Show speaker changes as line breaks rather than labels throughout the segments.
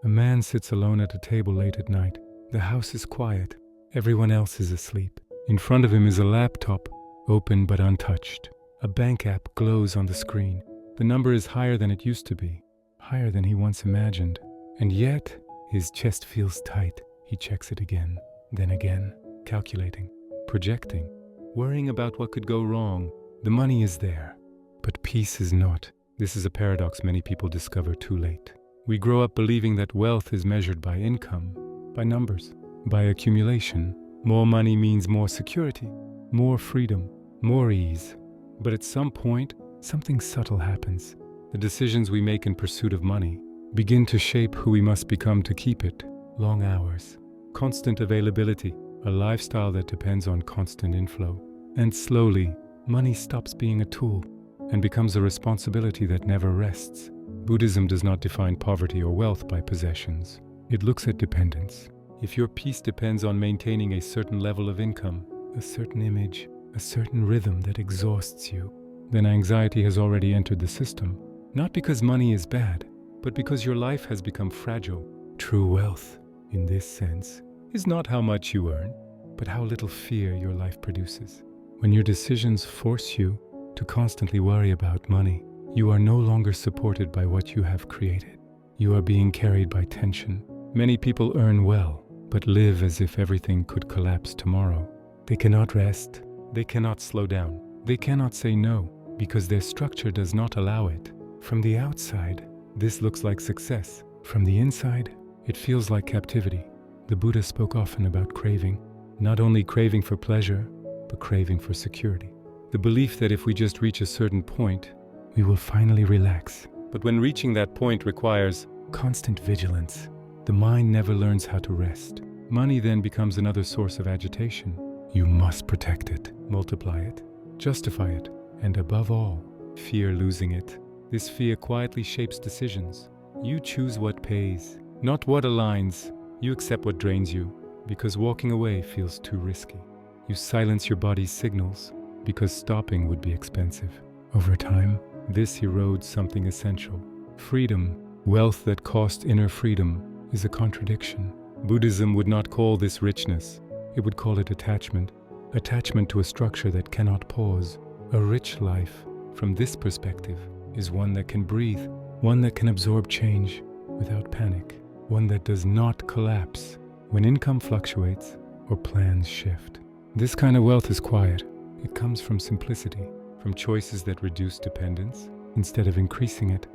A man sits alone at a table late at night. The house is quiet. Everyone else is asleep. In front of him is a laptop, open but untouched. A bank app glows on the screen. The number is higher than it used to be, higher than he once imagined. And yet, his chest feels tight. He checks it again, then again, calculating, projecting, worrying about what could go wrong. The money is there, but peace is not. This is a paradox many people discover too late. We grow up believing that wealth is measured by income, by numbers, by accumulation. More money means more security, more freedom, more ease. But at some point, something subtle happens. The decisions we make in pursuit of money begin to shape who we must become to keep it. Long hours, constant availability, a lifestyle that depends on constant inflow. And slowly, money stops being a tool and becomes a responsibility that never rests. Buddhism does not define poverty or wealth by possessions. It looks at dependence. If your peace depends on maintaining a certain level of income, a certain image, a certain rhythm that exhausts you, then anxiety has already entered the system. Not because money is bad, but because your life has become fragile. True wealth, in this sense, is not how much you earn, but how little fear your life produces. When your decisions force you to constantly worry about money, you are no longer supported by what you have created. You are being carried by tension. Many people earn well, but live as if everything could collapse tomorrow. They cannot rest. They cannot slow down. They cannot say no, because their structure does not allow it. From the outside, this looks like success. From the inside, it feels like captivity. The Buddha spoke often about craving, not only craving for pleasure, but craving for security. The belief that if we just reach a certain point, we will finally relax. But when reaching that point requires constant vigilance, the mind never learns how to rest. Money then becomes another source of agitation. You must protect it, multiply it, justify it, and above all, fear losing it. This fear quietly shapes decisions. You choose what pays, not what aligns. You accept what drains you, because walking away feels too risky. You silence your body's signals, because stopping would be expensive. Over time, this erodes something essential. Freedom, wealth that costs inner freedom, is a contradiction. Buddhism would not call this richness. It would call it attachment. Attachment to a structure that cannot pause. A rich life, from this perspective, is one that can breathe, one that can absorb change without panic, one that does not collapse when income fluctuates or plans shift. This kind of wealth is quiet. It comes from simplicity, from choices that reduce dependence instead of increasing it,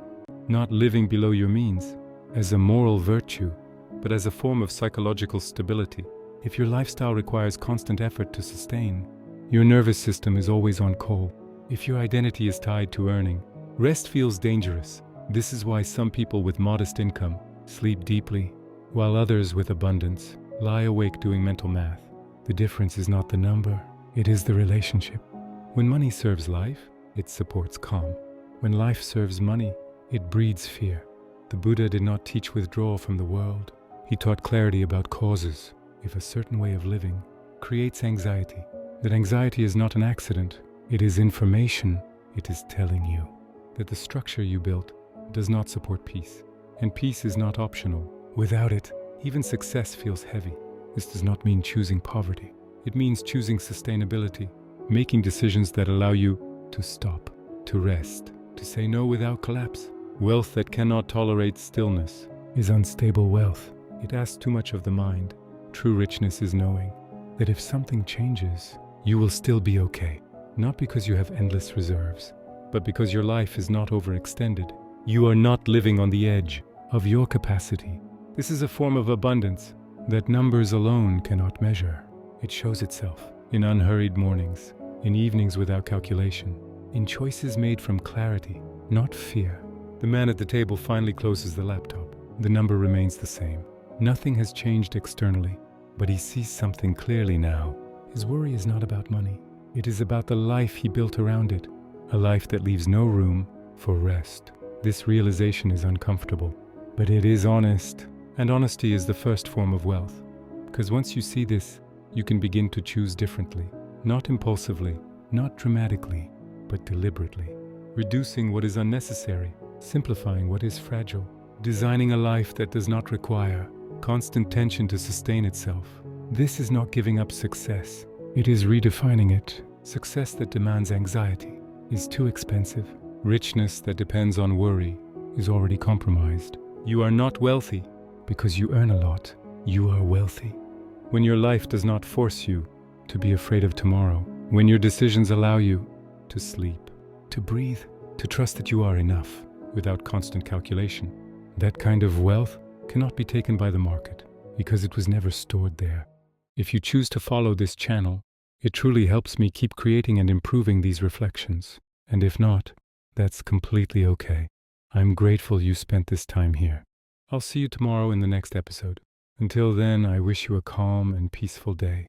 not living below your means as a moral virtue, but as a form of psychological stability. If your lifestyle requires constant effort to sustain, your nervous system is always on call. If your identity is tied to earning, rest feels dangerous. This is why some people with modest income sleep deeply, while others with abundance lie awake doing mental math. The difference is not the number, it is the relationship. When money serves life, it supports calm. When life serves money, it breeds fear. The Buddha did not teach withdrawal from the world. He taught clarity about causes. If a certain way of living creates anxiety, that anxiety is not an accident. It is information. It is telling you that the structure you built does not support peace. And peace is not optional. Without it, even success feels heavy. This does not mean choosing poverty. It means choosing sustainability, making decisions that allow you to stop, to rest, to say no without collapse. Wealth that cannot tolerate stillness is unstable wealth. It asks too much of the mind. True richness is knowing that if something changes, you will still be okay. Not because you have endless reserves, but because your life is not overextended. You are not living on the edge of your capacity. This is a form of abundance that numbers alone cannot measure. It shows itself in unhurried mornings, in evenings without calculation, in choices made from clarity, not fear. The man at the table finally closes the laptop. The number remains the same. Nothing has changed externally, but he sees something clearly now. His worry is not about money. It is about the life he built around it, a life that leaves no room for rest. This realization is uncomfortable, but it is honest, and honesty is the first form of wealth. Because once you see this, you can begin to choose differently, not impulsively, not dramatically, but deliberately, reducing what is unnecessary, simplifying what is fragile, designing a life that does not require constant tension to sustain itself. This is not giving up success. It is redefining it. Success that demands anxiety is too expensive. Richness that depends on worry is already compromised. You are not wealthy because you earn a lot. You are wealthy when your life does not force you to be afraid of tomorrow, when your decisions allow you to sleep, to breathe, to trust that you are enough without constant calculation. That kind of wealth cannot be taken by the market because it was never stored there. If you choose to follow this channel, it truly helps me keep creating and improving these reflections. And if not, that's completely okay. I'm grateful you spent this time here. I'll see you tomorrow in the next episode. Until then, I wish you a calm and peaceful day.